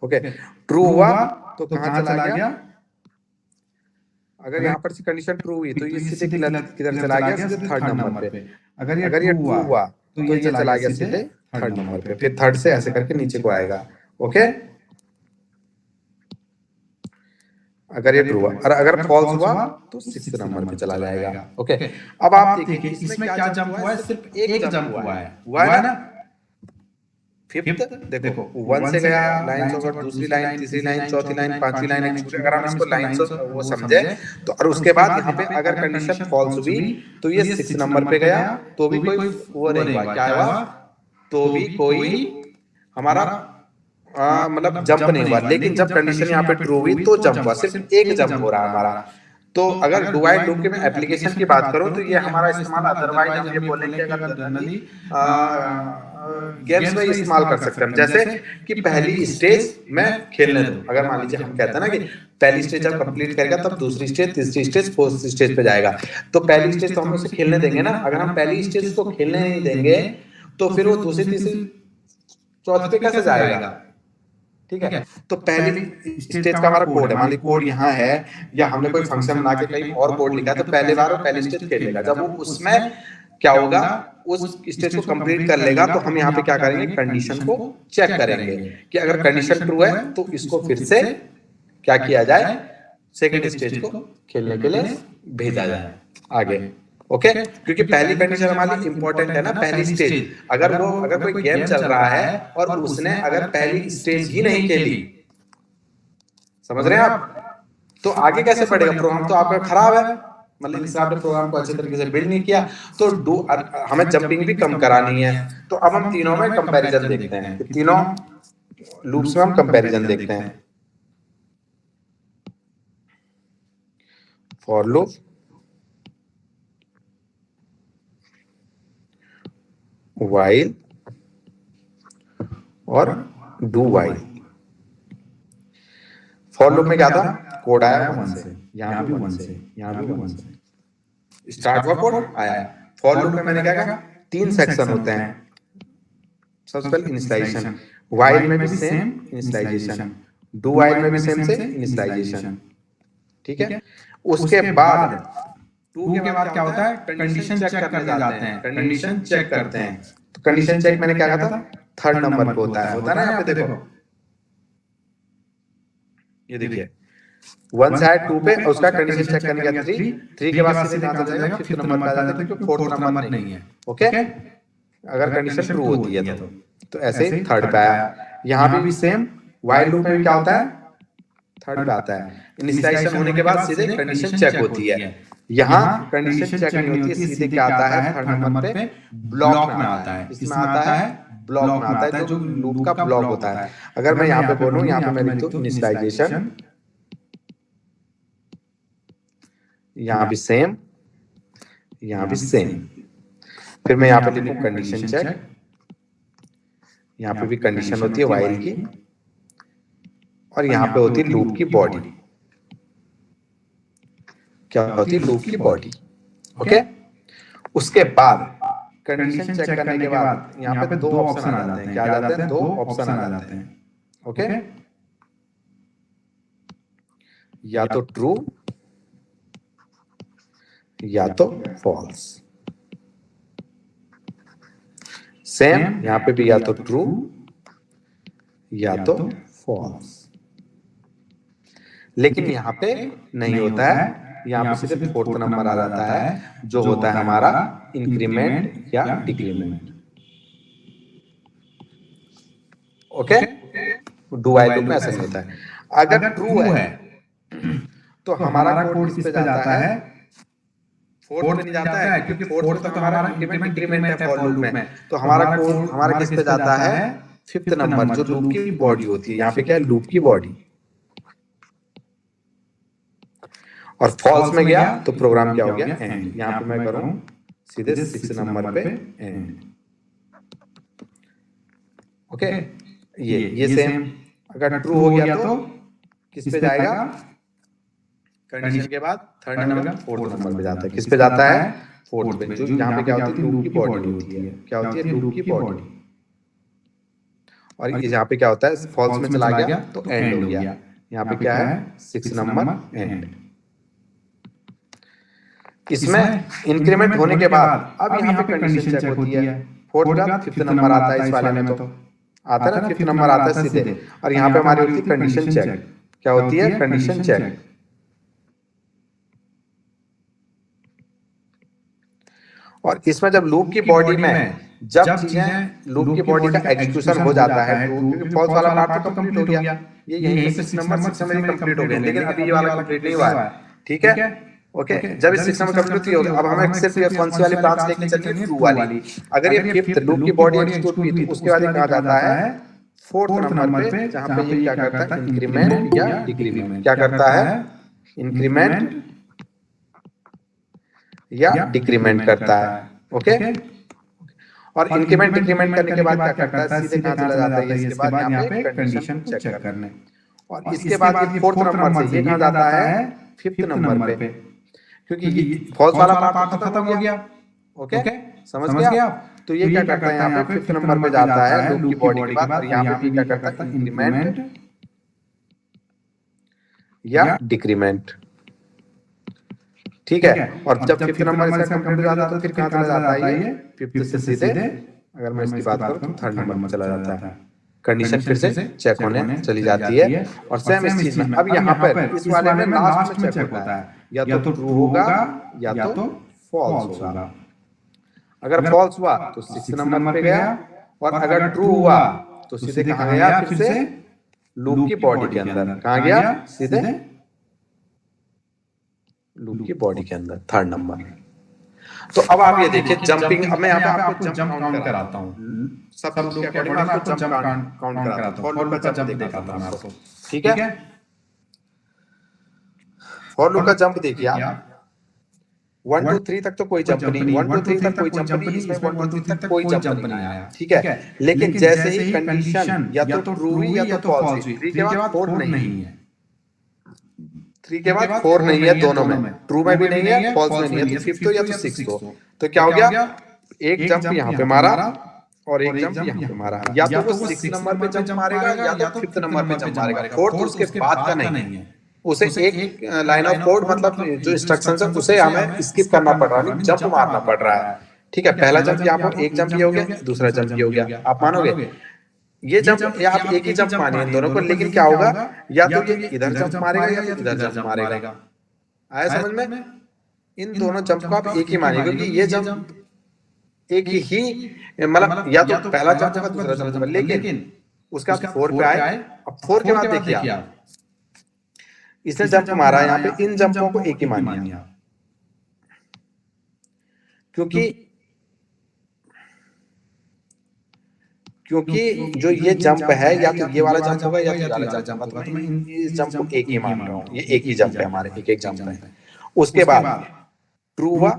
ओके, ट्रू हुआ तो कहाँ चला गया, अगर यहाँ पर से कंडीशन ट्रू हुई तो ये सीधे किधर चला गया, सीधे 3rd नंबर पे। अगर ये ट्रू हुआ तो ये चला गया सीधे 3rd नंबर पे, फिर 3rd से ऐसे करके नीचे को आएगा। ओके, अगर ये ट्रू हुआ, और अगर फॉल्स हुआ तो 6th नंबर पे चला जाएगा। ओके, अब आप देखिए इसमें क्या जंप हुआ है, सिर्फ एक जंप हुआ है ना, 5th देखो 1 से गया, लाइन से दूसरी लाइन, तीसरी लाइन, चौथी लाइन, पांचवी लाइन, अगर हम इसको लाइन से वो समझे तो, और उसके बाद यहाँ पे अगर कंडीशन फॉल्स हुई तो ये 6th नंबर पे गया, तो भी कोई वो नहीं हुआ, क्या हुआ, तो भी कोई हमारा मतलब जंप नहीं हुआ। लेकिन जब कंडीशन यहाँ पे ट्रू हुई तो जंप हुआ, सिर्फ एक जंप हो रहा है हमारा। तो अगर डू व्हाइल लूप के मैं एप्लीकेशन की बात करूं तो ये हमारा इस्तेमाल अदरवाइज हम ये बोलेंगे अगर जनरली गेम्स में इस्तेमाल कर सकते हैं, जैसे कि पहली स्टेज में खेलने दो। अगर मान लीजिए हम कहते हैं ना कि पहली स्टेज जब कंप्लीट करेगा तब दूसरी स्टेज, तीसरी स्टेज, 4th स्टेज पे जाएगा, तो पहली स्टेज तो हम उसे खेलने देंगे ना। अगर हम पहली स्टेज को खेलने नहीं देंगे तो फिर वो दूसरी, तीसरी, चौथी पे कैसे जाएगा, ठीक है। तो पहली स्टेज का हमारा कोड है, मान लीजिए कोड यहाँ है, या हमने कोई फंक्शन बना के कहीं और कोड लिखा है, तो पहले बार वो पहली स्टेज खेलेगा। जब वो उसमें क्या होगा, उस स्टेज को कंप्लीट कर लेगा तो हम यहाँ पे क्या करेंगे, कंडीशन को चेक करेंगे कि अगर कंडीशन ट्रू है तो इसको फिर से क्या किया जाए, सेकेंड स्टेज को खेलने के लिए भेजा जाए आगे। ओके, क्योंकि पहली कंडीशन हमारी इंपॉर्टेंट है ना, पहली स्टेज। अगर कोई गेम चल रहा है और उसने अगर पहली स्टेज ही नहीं खेली, समझ रहे हैं आप, तो आगे कैसे पढ़ेगा प्रोग्राम, तो आपका खराब है। मतलब इस आपने प्रोग्राम को अच्छे तरीके से बिल्ड नहीं किया। तो हमें जंपिंग भी कम करानी है। तो अब हम तीनों में कंपैरिजन देखते हैं, तीनों लूप्स में हम कंपैरिजन देखते हैं। फॉर लूप while और डू while। फॉर लूप में क्या था, कोड आया 1 से, यहाँ भी 1 से, यहाँ भी 1 से, स्टार्ट हुआ कोड आया। फॉर लूप में मैंने क्या कहा, 3 सेक्शन होते हैं। सबसे पहले इनिशियलाइजेशन, while में भी सेम इनिशियलाइजेशन, डू while में भी सेम से इनिशियलाइजेशन, ठीक है। उसके बाद टू के बाद क्या होता है, कंडीशन चेक करने जाते हैं, कंडीशन चेक करते हैं। तो कंडीशन चेक मैंने क्या कहा था, थर्ड नंबर पे होता है ना। यहाँ पे देखो, ये देखिए 1 से 2 पे, उसका कंडीशन चेक करने का 3 के बाद सीधे कहां चला जाएगा, 5th नंबर पे आ जाता है, क्योंकि 4th नंबर नहीं है। ओके, अगर कंडीशन ट्रू होती है तो ऐसे ही थर्ड पे आया। यहाँ भी सेम, व्हाइल लूप में भी क्या होता है, थर्ड पे आता है। इनिशियलाइजेशन होने के बाद सीधे कंडीशन चेक होती है। यहाँ कंडीशन चेक नहीं होती है, सीधे क्या आता है, थर्ड नंबर पे ब्लॉक में आता है। इसमें आता है ब्लॉक में आता है, जो लूप का ब्लॉक होता है। अगर मैं यहाँ पे बोलूं, यहाँ पे मैं लिख दूं इनिशियलाइजेशन, यहाँ भी सेम, यहाँ भी सेम, फिर मैं यहाँ पे लिखूं कंडीशन चेक, यहाँ पे भी कंडीशन होती है व्हाइल की, और यहाँ पे होती है लूप की बॉडी। क्या होती है, लूप की बॉडी। ओके, उसके बाद कंडीशन चेक करने के बाद यहाँ पे 2 ऑप्शन आ जाते हैं। क्या आ जाते हैं, 2 ऑप्शन आ जाते हैं। ओके, या तो ट्रू या तो फॉल्स। सेम यहाँ पे भी या तो ट्रू या तो फॉल्स, लेकिन यहाँ पे नहीं होता है। यहाँ पे सिर्फ 4th नंबर आ जाता है, जो होता है हमारा इंक्रीमेंट या decrement. Okay, do while loop में ऐसा नहीं होता है। अगर ट्रू है तो हमारा कोड किस पे जाता है, 4th पे नहीं जाता है, क्योंकि 4th पे तो हमारा इंक्रीमेंट डिक्रीमेंट है फॉर लूप में। तो हमारा कोड हमारा किस पे जाता है, 5th नंबर, जो लूप की बॉडी होती है। यहाँ पे क्या है, लूप की बॉडी। और फॉल्स में गया तो प्रोग्राम क्या हो गया, एंड। यहाँ पे मैं करूं सीधे 6 नंबर पे एंड। ओके, ये सेम। अगर ट्रू हो गया तो किस पे जाएगा, कंडीशन के बाद थर्ड नंबर, 4th नंबर पे जाता है। किस पे जाता है, 4th पे, जो यहाँ पे क्या होती है, लूप की बॉडी होती है। क्या होती है, लूप की बॉडी। और यहाँ पे क्या होता है, फॉल्स में चला गया तो एंड हो गया। यहाँ पे क्या है, 6 नंबर एंड। इसमें इंक्रीमेंट होने के बाद अब यहाँ पे कंडीशन चेक होती है। 4th का 5th नंबर आता है, इस वाले में तो आता है ना, 5th नंबर आता है सीधे। और यहाँ पे हमारी होती है कंडीशन चेक। क्या होती है, कंडीशन चेक। और इसमें जब लूप की बॉडी में जब चीजें लूप की बॉडी का एग्जीक्यूशन हो जाता है, क्योंकि फॉल्स वाला पार्ट तो कंप्लीट हो गया, ये यहीं पे 6 नंबर 6 में कंप्लीट हो गया, लेकिन अभी ये वाला कंप्लीट नहीं हुआ है। ठीक है, ओके, जब इस 6 नंबर कंप्लीट हुई, अब हमें सिर्फ ये कौन सी वाली ब्रांच लेके चलनी है, ट्रू वाली। अगर ये 5th लूप की बॉडी एग्जीक्यूट हुई तो उसके बाद कहा जाता है 4th नंबर पे, जहां पे ये क्या करता है, इंक्रीमेंट या डिक्रीमेंट। क्या करता है, इंक्रीमेंट या डिक्रीमेंट करता है। ओके, और इंक्रीमेंट डिक्रीमेंट करने के बाद क्या करता है, सीधे कहां चला जाता है, इसके बाद यहाँ पे कंडीशन चेक करने। और इसके बाद ये 4th नंबर से ये कहां जाता है, 5th नंबर पे, क्योंकि फॉल्स वाला पार्ट तो खत्म हो गया। ओके, समझ गया आप। तो ये क्या करता है, यहाँ पे 5th नंबर पे जाता है लूप की बॉडी के बाद, और यहाँ पे क्या करता है, इंक्रीमेंट या डिक्रीमेंट। ठीक है, और जब 5th नंबर इसका कंप्लीट हो जाता है तो फिर कहां चला जाता है, ये 5th से सीधे, अगर मैं इसकी बात करूं तो 3rd नंबर में चला जाता है। कंडीशन फिर से चेक होने चली जाती है। और सेम इस चीज में अब यहाँ पर इस वाले में लास्ट में चेक होता है, या तो ट्रू होगा या तो फॉल्स होगा। अगर फॉल्स हुआ तो 6 नंबर पे गया, और अगर ट्रू हुआ तो सीधे कहां गया, फिर से लूप की बॉडी के अंदर। कहां गया, सीधे लूप की बॉडी के अंदर, 3rd नंबर। तो अब आप ये देखिए जंपिंग, अब मैं यहाँ पे आपको जंप काउंट कराता हूँ, सब लूप के अकॉर्डिंग आपको जंप काउंट कराता हूँ। फॉर लूप का जंप दिखाता हूँ आपको, ठीक है। फॉर लूप का जंप देखिए आप, 1 2 3 तक तो कोई जंप नहीं, 1 2 3 तक कोई जंप नहीं, इसमें 1 2 3 तक कोई जंप नहीं आया, ठीक है। लेकिन जैसे ही कंडीशन या तो ट्रू हुई या तो फॉल्स हुई, 3 के बाद 4 नहीं है, 3 के बाद 4 नहीं है दोनों में, ट्रू में भी नहीं है, फॉल्स में नहीं है, तो 5th या तो 6th हो। तो क्या हो गया, एक जंप यहाँ पे मारा और एक जंप यहाँ पे मारा, या तो वो 6 नंबर पे जंप मारेगा या तो 5th नंबर पे जंप मारेगा, 4th उसके बाद का नहीं है। उसे एक लाइन ऑफ कोड मतलब जो इंस्ट्रक्शंस है उसे हमें स्किप करना पड़ रहा है, जंप मारना पड़ रहा है, ठीक है। पहला जंप यहाँ पर एक जंप ये हो गया, दूसरा जंप ये हो गया, आप मानोगे ये जंप या आप एक ही जंप मानिए इन दोनों को, लेकिन क्या होगा, या तो ये इधर जंप मारेगा या तो इधर जंप मारेगा, आया समझ में। इन दोनों जंप को आप एक ही मानिए, क्योंकि ये जंप एक ही मतलब या तो पहला जंप होगा दूसरा जंप होगा, लेकिन उसका 4 पे आए, अब 4 के बाद देखिए आप, इसने जंप मारा, यहाँ पे इन जंपों को एक ही मानिए, क्योंकि जो ये जंप है या तो ये वाला जंप होगा या तो ये वाला जंप होगा, तो मैं इस जंप को एक ही मान रहा हूँ, ये एक ही जंप है हमारे, एक एक जंप है। उसके बाद ट्रू हुआ,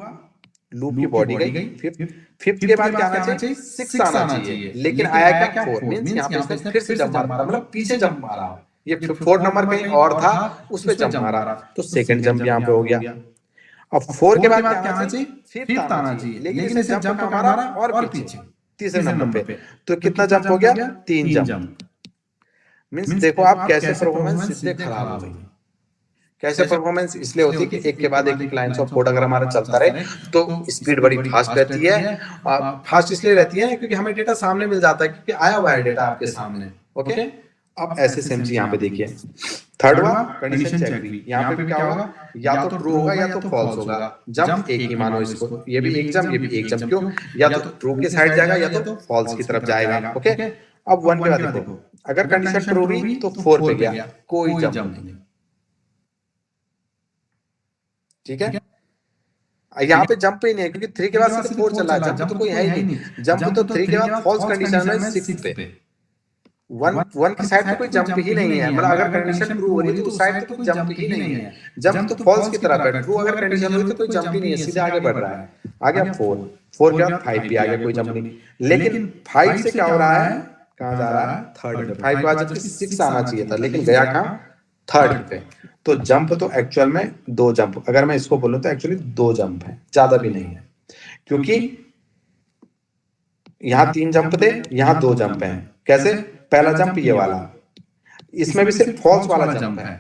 लूप की बॉडी गई, फिफ्थ के बाद क्या आना चाहिए, 6 आना चाहिए, लेकिन आया क्या 4, मींस यहाँ पे इसने फिर से जंप मारा, मतलब पीछे जंप मारा, ये 4 नंबर कहीं और था उस पे जंप मारा, तो सेकंड जंप यहाँ पे हो गया। अब 4 के बाद क्या आना चाहिए, 5th आना चाहिए, लेकिन इसे जंप मारा और पीछे तीसरे नंबर पे, तो कितना जंप हो गया, 3 जंप। मींस देखो आप कैसे परफॉर्मेंस इसलिए खराब हो गई, कैसे परफॉर्मेंस इसलिए होती है कि एक के बाद एक लाइंस ऑफ कोड अगर हमारा चलता रहे तो स्पीड बड़ी फास्ट रहती है। फास्ट इसलिए रहती है क्योंकि हमें डेटा सामने मिल जाता है, क्योंकि आया हुआ है डेटा आपके सामने, ओके। अब ऐसे सेम चीज यहाँ पे देखिए, थर्ड हुआ कंडीशन चेक भी, यहाँ पे भी क्या होगा, या तो ट्रू होगा या तो फॉल्स होगा, जंप एक ही मानो इसको, ये भी एक जंप ये भी एक जंप, क्यों, या तो ट्रू की साइड जाएगा या तो फॉल्स की तरफ जाएगा, ओके। अब 1 के बाद देखो, अगर कंडीशन ट्रू हुई तो 4 पे गया, कोई जंप नहीं, ठीक है। यहाँ पे जंप ही नहीं है क्योंकि 3 के बाद सिर्फ 4 चल रहा है, जंप तो कोई है ही नहीं, जंप तो 3 के बाद फॉल्स कंडीशन है 6 पे, 1 की साइड पे कोई जंप ही नहीं है, मतलब अगर कंडीशन ट्रू हो रही है तो उस साइड पे कोई जंप ही नहीं है, जंप तो फॉल्स की तरफ है, ट्रू अगर कंडीशन हुई तो कोई जंप ही नहीं है, सीधे आगे बढ़ रहा है। आ गया 4 के बाद 5 भी आ गया, कोई जंप नहीं, लेकिन 5 से क्या हो रहा है, कहाँ जा रहा है, थर्ड पे, 5 के बाद जबकि 6 आना चाहिए था, लेकिन गया कहाँ, थर्ड पे। तो जंप तो एक्चुअल में 2 जंप, अगर मैं इसको बोलूं तो एक्चुअली 2 जंप है, ज्यादा भी नहीं है, क्योंकि यहाँ 3 जंप थे, यहाँ 2 जंप है। कैसे, पहला जंप ये वाला, इसमें भी सिर्फ फॉल्स वाला जंप है,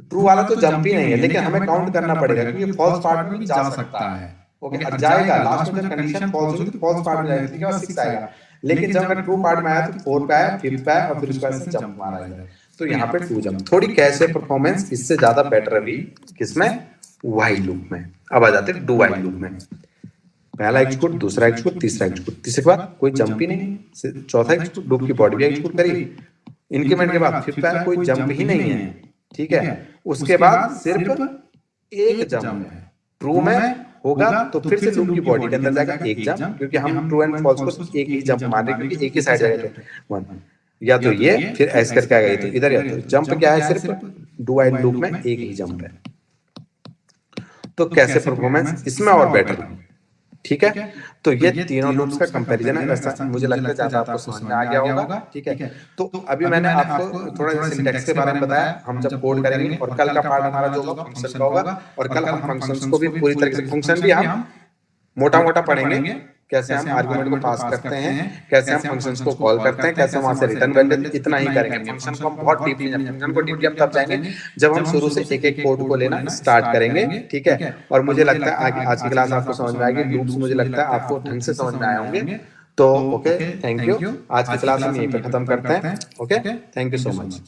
ट्रू वाला तो जंप ही नहीं है, लेकिन हमें काउंट करना पड़ेगा क्योंकि फॉल्स पार्ट में भी जा सकता है, ओके। अब जाएगा लास्ट में, जब कंडीशन फॉल्स होगी तो फॉल्स पार्ट में जाएगा, ठीक है, 6 आएगा, लेकिन जब अगर ट्रू पार्ट में आया तो 4 पे आया, 5 पे आया और फिर उसके बाद से जंप मारा इधर, तो यहाँ पे 2 जंप। थोड़ी कैसे परफॉर्मेंस इससे ज्यादा बेटर रही किसमें, व्हाइल लूप में। अब आ जाते हैं डू व्हाइल लूप में, पहला एग्जीक्यूट, दूसरा एग्जीक्यूट, तीसरा एग्जीक्यूट, तीसरे के बाद कोई जंप ही नहीं, चौथा एग्जीक्यूट, लूप की बॉडी भी एग्जीक्यूट करी, इंक्रीमेंट के बाद फिफ्थ आया, कोई जंप ही नहीं है, ठीक है। उसके बाद सिर्फ एक जंप है, ट्रू में होगा तो फिर से लूप की बॉडी के अंदर जाएगा एक जंप, क्योंकि हम ट्रू एंड फॉल्स को एक ही जंप मान रहे हैं क्योंकि एक ही साइड जाएगा, 1 या तो ये फिर ऐसे करके आएगा, तो इधर या तो जंप क्या है, सिर्फ डू व्हाइल लूप में एक ही जंप है। तो कैसे परफॉर्मेंस इसमें और बेटर, ठीक है। तो ये तीनों लूप्स का कंपैरिजन है, वैसा मुझे लगता है ज्यादा आपको समझ में आ गया होगा, ठीक है। तो अभी मैंने आपको थोड़ा सिंटैक्स के बारे में बताया, हम जब कोड करेंगे और कल का पार्ट हमारा जो होगा फंक्शन का होगा, और कल हम फंक्शंस को भी पूरी तरीके से, फंक्शन भी हम मोटा मोटा पढ़ेंगे, कैसे हम आर्गुमेंट को पास करते हैं, कैसे हम फंक्शंस को कॉल करते हैं, कैसे हम वहां से रिटर्न वैल्यू, इतना ही करेंगे। फंक्शन को हम बहुत डीपली, फंक्शन को डीपली हम तब जाएंगे जब हम शुरू से एक एक कोड को लेना स्टार्ट करेंगे, ठीक है। और मुझे लगता है आज की क्लास आपको समझ में आएगी, लूप्स मुझे लगता है आपको ढंग से समझ में आए होंगे। तो ओके, थैंक यू, आज की क्लास हम यहीं पे खत्म करते हैं, okay, thank you so much.